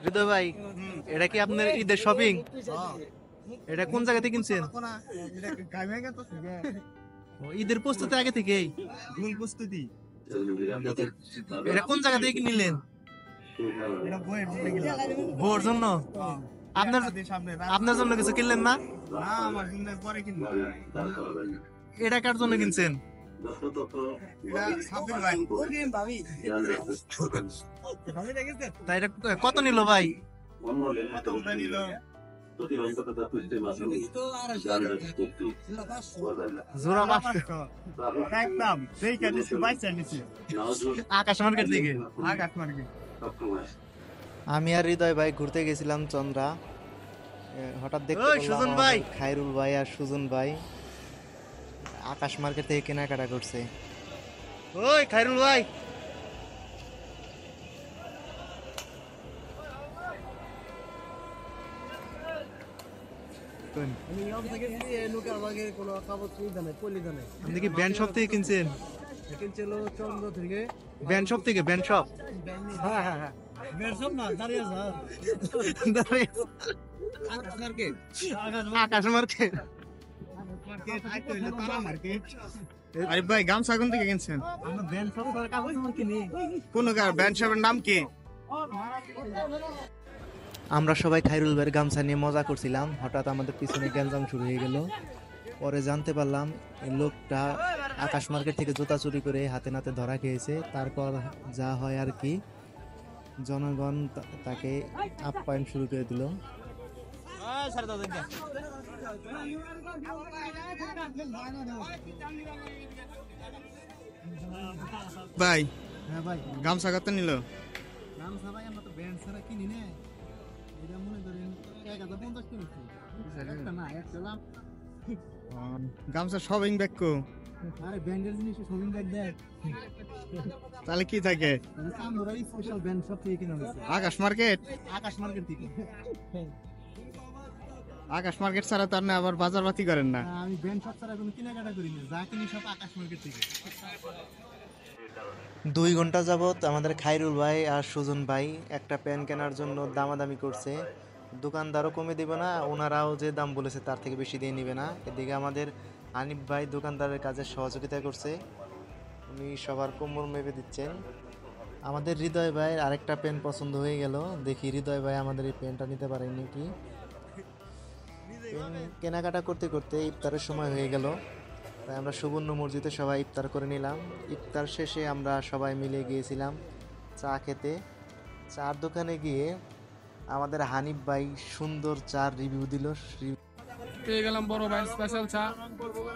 হৃদয় ভাই, এটা কি আপনার ঈদের শপিং? এটা কোন জায়গা থেকে কিনছেন? ঈদের প্রস্তুতি আগে থেকেই? প্রস্তুতি এটা কোন জায়গা থেকে নিলেন? বউর জন্য? আপনার আপনার জন্য কিছু কিনলেন না? আমার জন্য পরে কিনবো। এটা কার জন্য কিনছেন? তাই এটা কত নিল ভাই? জোড়া 500। একদম দেখে নিচ্ছি, বাইসা নিচ্ছি আকাশ মার্কেট থেকে। আঘাত মার্কে। আমি আর হৃদয় ভাই ঘুরতে গেছিলাম চন্দ্রা। হঠাৎ দেখতে সুজন ভাই, খায়রুল ভাই আর সুজন ভাই আকাশ মার্কেট থেকে কেনাকাটা করছে। ওই খায়রুল ভাই, আপনি কি ব্যান্ড শপ থেকে কিনছেন? ব্যান্ড শপ থেকে? Band shop? আকাশ মার্কেট। আরে ভাই, গামছা কোন থেকে কিনছেন? কোন ব্যান্ড শপের নাম কি? আমরা সবাই খায়রুল ভাইয়ের গামছা নিয়ে মজা করছিলাম, হঠাৎ আমাদের পিছনে গ্যাঞ্জাম শুরু হয়ে গেল। পরে জানতে পারলাম এই লোকটা আকাশ মার্কেট থেকে জুতা চুরি করে হাতে নাতে ধরা খেয়েছে। তারপর যা হয় আর কি, জনগণ তাকে আপ্যায়ন শুরু করে দিল। ভাই হ্যাঁ ভাই, গামছা কত নিল? গামছা ভাই আমরা তো ব্যান্ড ছাড়া কিনি না। এটা মনে করেন 1050 কিনেছি। একটা না, একটা লাভ। গামছা শপিং ব্যাগ কো? আরে ব্যান্ডের জিনিস শপিং ব্যাগ দেয়। তাহলে কি থাকে? আমরা স্পেশাল ব্যান্ড শপ থেকে কিনা হয়েছে। আকাশ মার্কেট? আকাশ মার্কেট থেকে। আকাশ মার্কেট ছাড়া তো আপনি আবার বাজার বাতি করেন না। আমি ব্যান্ড শপ ছাড়া কোনো কেনাকাটা করি না, যা কিনি সব আকাশ মার্কেট থেকে। 2 ঘন্টা যাবত আমাদের খায়রুল ভাই আর সুজন ভাই একটা প্যান কেনার জন্য দামাদামি করছে। দোকানদারও কমে দিবে না, ওনারাও যে দাম বলেছে তার থেকে বেশি দিয়ে নিবে না। এদিকে আমাদের হানিফ ভাই দোকানদারের কাজে সহযোগিতা করছে, উনি সবার কোমর মেপে দিচ্ছেন। আমাদের হৃদয় ভাইয়ের আরেকটা পেন পছন্দ হয়ে গেল, দেখি হৃদয় ভাই আমাদের এই পেনটা নিতে পারেন নাকি। কেনাকাটা করতে করতে ইফতারের সময় হয়ে গেল, তাই আমরা সুবর্ণ মসজিদে সবাই ইফতার করে নিলাম। ইফতার শেষে আমরা সবাই মিলে গিয়েছিলাম চা খেতে। চার দোকানে গিয়ে আমাদের হানিফ ভাই সুন্দর চার রিভিউ দিল। পেয়ে গেলাম বড় ভাইয়ের স্পেশাল চা।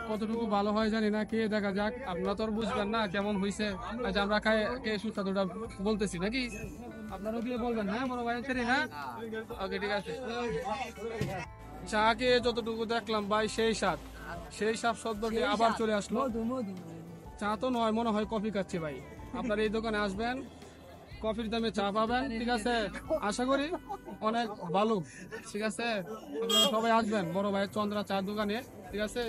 কতটুকু ভালো হয় জানি না, খেয়ে দেখা যাক। আপনারা তো আর বুঝবেন না কেমন হয়েছে, আজ আমরা খেয়ে সুস্বাদুটা বলতেছি নাকি, আপনারাও গিয়ে বলবেন। হ্যাঁ বড় ভাইয়ের ছেড়ে, হ্যাঁ ওকে ঠিক আছে। চা খেয়ে যতটুকু দেখলাম ভাই, সেই স্বাদ শব্দ নিয়ে আবার চলে আসলো। চা তো নয়, মনে হয় কফি খাচ্ছি ভাই। আপনারা এই দোকানে আসবেন, কফির দামে চা পাবেন, ঠিক আছে। আশা করি অনেক ভালো, ঠিক আছে। আপনারা সবাই আসবেন বড় ভাইয়ের চন্দ্রা চা দোকানে, ঠিক আছে।